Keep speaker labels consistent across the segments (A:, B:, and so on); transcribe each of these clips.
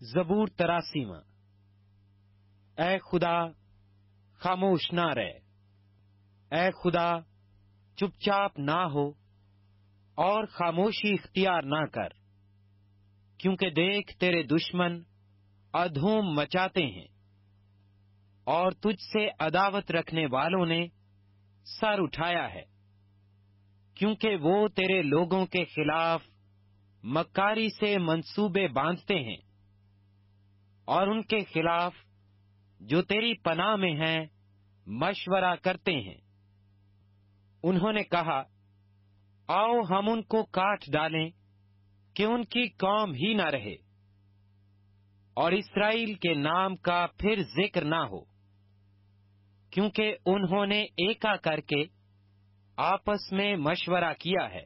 A: زبور 83۔ اے خدا خاموش نہ رہ، اے خدا چپ چاپ نہ ہو اور خاموشی اختیار نہ کر، کیونکہ دیکھ تیرے دشمن ادھوم مچاتے ہیں اور تجھ سے عداوت رکھنے والوں نے سر اٹھایا ہے، کیونکہ وہ تیرے لوگوں کے خلاف مکاری سے منصوبے باندھتے ہیں اور ان کے خلاف جو تیری پناہ میں ہیں مشورہ کرتے ہیں۔ انہوں نے کہا، آؤ ہم ان کو کاٹ ڈالیں کہ ان کی قوم ہی نہ رہے اور اسرائیل کے نام کا پھر ذکر نہ ہو، کیونکہ انہوں نے ایکا کر کے آپس میں مشورہ کیا ہے۔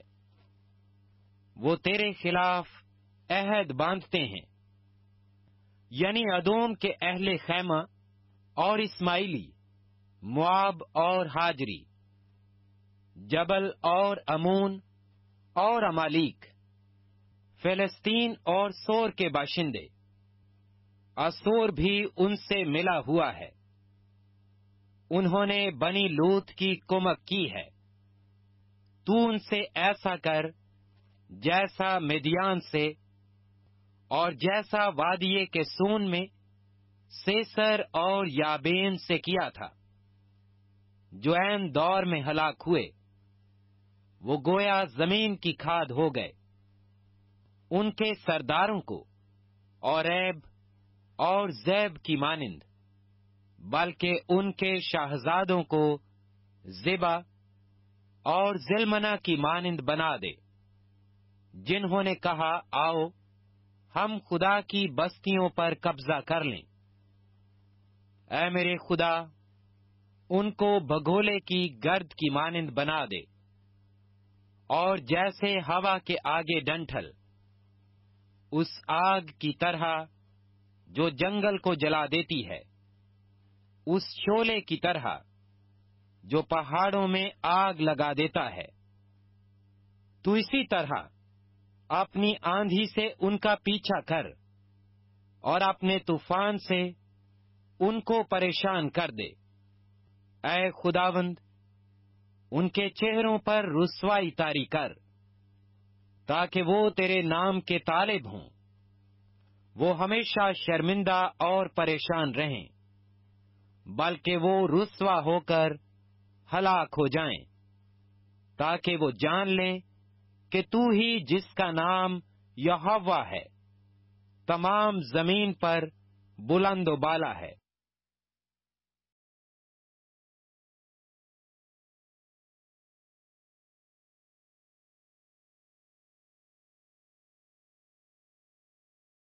A: وہ تیرے خلاف عہد باندھتے ہیں، یعنی ادوم کے اہل خیمہ اور اسماعیلی، مواب اور ہاجری، جبل اور امون اور امالیک، فلسطین اور سور کے باشندے۔ اسور بھی ان سے ملا ہوا ہے، انہوں نے بنی لوط کی کمک کی ہے۔ تو ان سے ایسا کر جیسا مدیان سے اور جیسا وادی کے سون میں سیسر اور یابین سے کیا تھا، جو عین دور میں ہلاک ہوئے۔ وہ گویا زمین کی کھاد ہو گئے۔ ان کے سرداروں کو اوریب اور زیب کی مانند، بلکہ ان کے شاہزادوں کو زبا اور زلمنا کی مانند بنا دے، جنہوں نے کہا، آؤ ہم خدا کی بستیوں پر قبضہ کر لیں۔ اے میرے خدا، ان کو بگولے کی گرد کی مانند بنا دے، اور جیسے ہوا کے آگے ڈنٹھل، اس آگ کی طرح جو جنگل کو جلا دیتی ہے، اس شعلے کی طرح جو پہاڑوں میں آگ لگا دیتا ہے۔ تو اسی طرح اپنی آندھی سے ان کا پیچھا کر اور اپنے طوفان سے ان کو پریشان کر دے۔ اے خداوند، ان کے چہروں پر رسوائی طاری کر، تاکہ وہ تیرے نام کے طالب ہوں۔ وہ ہمیشہ شرمندہ اور پریشان رہیں، بلکہ وہ رسوا ہو کر ہلاک ہو جائیں، تاکہ وہ جان لیں کہ تو ہی جس کا نام یہوہ ہے، تمام زمین پر بلند و بالا ہے۔